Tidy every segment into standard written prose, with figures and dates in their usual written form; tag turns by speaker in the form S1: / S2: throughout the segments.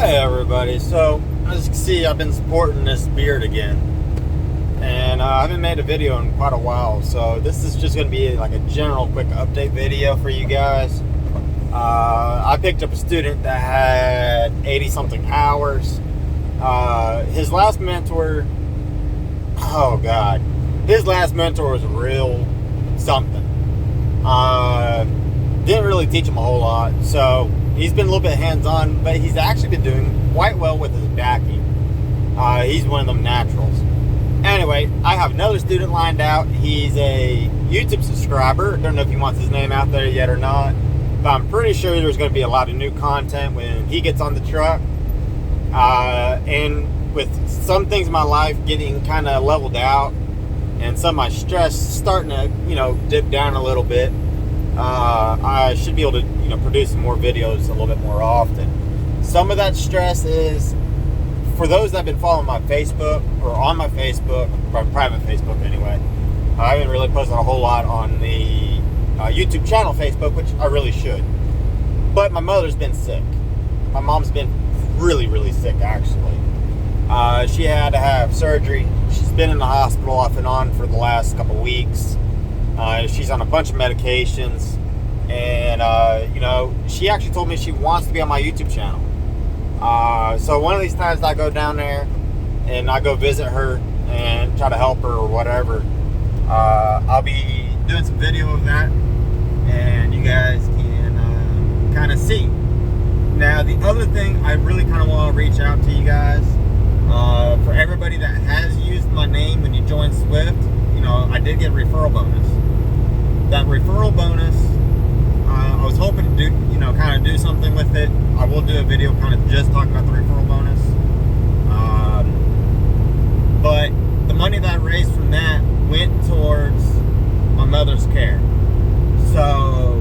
S1: Hey everybody, so as you can see, I've been sporting this beard again, and I haven't made a video in quite a while, so this is just going to be like a general quick update video for you guys. I picked up a student that had 80 something hours. His last mentor, oh god, his last mentor was real something. Didn't really teach him a whole lot, so he's been a little bit hands-on, but he's actually been doing quite well with his backing. He's one of them naturals. Anyway, I have another student lined out. He's a YouTube subscriber. Don't know if he wants his name out there yet or not, but I'm pretty sure there's going to be a lot of new content when he gets on the truck. And with some things in my life getting kind of leveled out and some of my stress starting to, dip down a little bit, I should be able to, produce some more videos a little bit more often. Some of that stress is, for those that have been following my Facebook, or on my Facebook, my private Facebook anyway, I haven't really posted a whole lot on the YouTube channel Facebook, which I really should. But my mother's been sick. My mom's been really, really sick, actually. She had to have surgery. She's been in the hospital off and on for the last couple weeks. She's on a bunch of medications, and she actually told me she wants to be on my YouTube channel. So one of these times I go down there and I go visit her and try to help her or whatever, I'll be doing some video of that, and you guys can kind of see. Now, the other thing I really kind of want to reach out to you guys, for everybody that has used my name when you join Swift, I did get a referral bonus. That referral bonus, I was hoping to do, kind of do something with it. I will do a video kind of just talking about the referral bonus. But the money that I raised from that went towards my mother's care. So,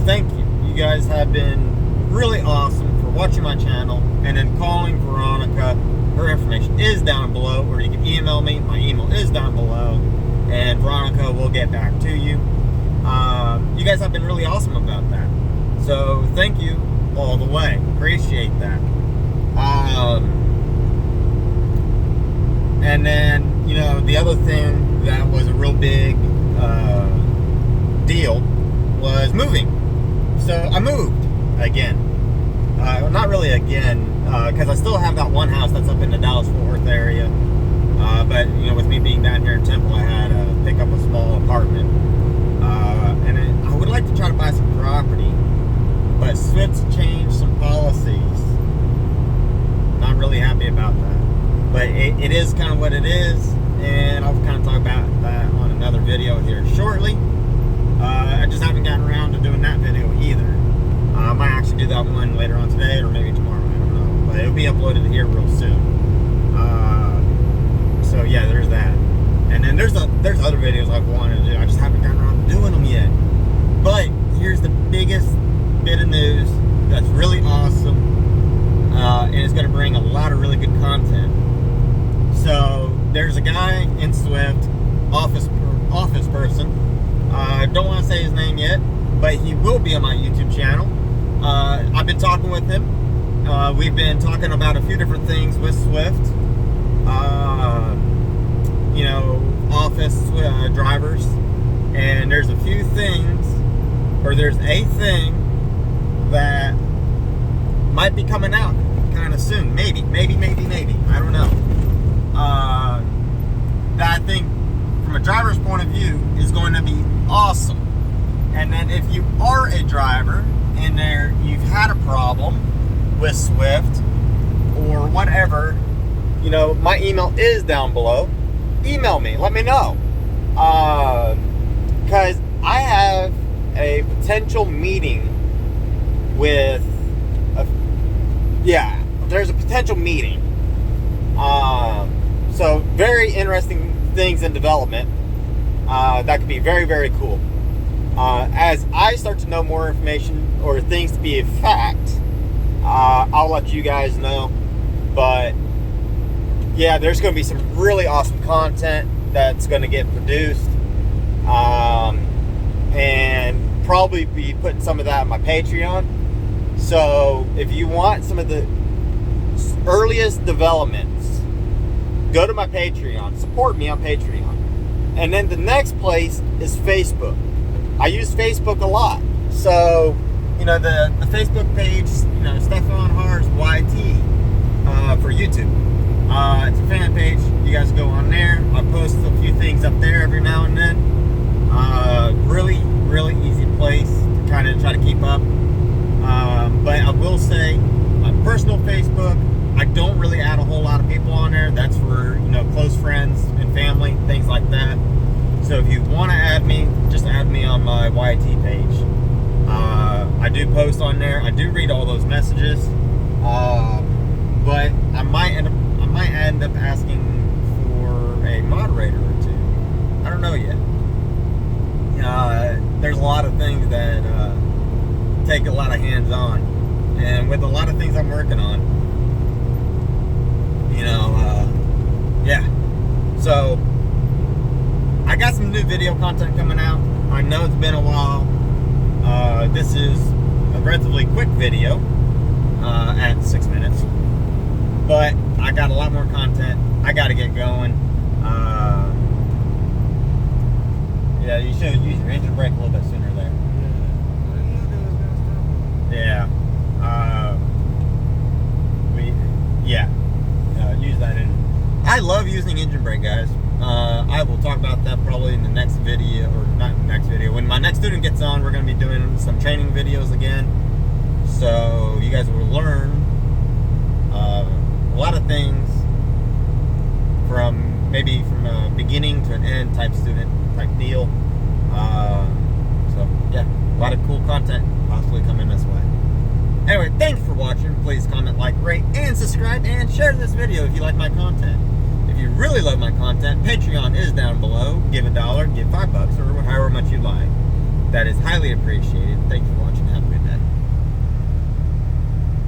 S1: thank you. You guys have been really awesome for watching my channel and then calling Veronica. Her information is down below, or you can email me. My email is down below, and Veronica will get back to you. You guys have been really awesome about that, so thank you all the way. Appreciate that. And then, the other thing that was a real big deal was moving. So I moved again. Not really again, because I still have that one house that's up in the Dallas-Fort Worth area. But, with me being down here in Temple, I had to pick up a small apartment. And I would like to try to buy some property, but Swift's changed some policies. Not really happy about that. But it is kind of what it is, and I'll kind of talk about that on another video here shortly. I just haven't gotten around to doing that video either. I might actually do that one later on today, or maybe tomorrow, I don't know. But it'll be uploaded here real soon. So yeah, there's that. And then there's other videos I've wanted to do. I just haven't gotten around to doing them yet. But here's the biggest bit of news that's really awesome, and it's going to bring a lot of really good content. So there's a guy in Swift, office person. Don't want to say his name yet, but he will be on my YouTube channel. I've been talking with him. We've been talking about a few different things with Swift. Office drivers. And there's a few things, or there's a thing that might be coming out kind of soon. Maybe. I don't know. That I think, from a driver's point of view, is going to be awesome. And then if you are a driver and you've had a problem with Swift or whatever, my email is down below. Email me, let me know. Because I have a potential meeting with there's a potential meeting. So very interesting things in development. That could be very, very cool. As I start to know more information or things to be a fact, I'll let you guys know. But yeah, there's going to be some really awesome content that's going to get produced, and probably be putting some of that on my Patreon. So if you want some of the earliest developments, go to my Patreon. Support me on Patreon. And then the next place is Facebook. I use Facebook a lot. So, you know, the Facebook page, you know, stephan.harz YT for YouTube. It's a fan page. You guys go on there. I post a few things up there every now and then. Really easy place to kind of try to keep up. But I will say, my personal Facebook, I don't really add a whole lot of people on there. That's for, you know, close friends and family, things like that. So if you want to add me, just add me on my YT page. I do post on there. I do read all those messages. But I might end up asking for a moderator or two. I don't know yet. There's a lot of things that take a lot of hands-on, and with a lot of things I'm working on, you know, yeah. So I got some new video content coming out. I know it's been a while. This is a relatively quick video at 6 minutes, but I got a lot more content. I got to get going. Yeah, you should use your engine brake a little bit sooner there. Yeah. Use that engine. I love using engine brake, guys. I will talk about that probably in the next video, or not the next video. When my next student gets on, we're going to be doing some training videos again. So you guys will learn a lot of things from a beginning to an end type student type deal. So yeah, a lot of cool content possibly coming this way. Anyway, thanks for watching. Please comment, like, rate, and subscribe, and share this video if you like my content. If you really love my content, Patreon is down below. Give $1, give $5, or however much you like. That is highly appreciated. Thanks for watching.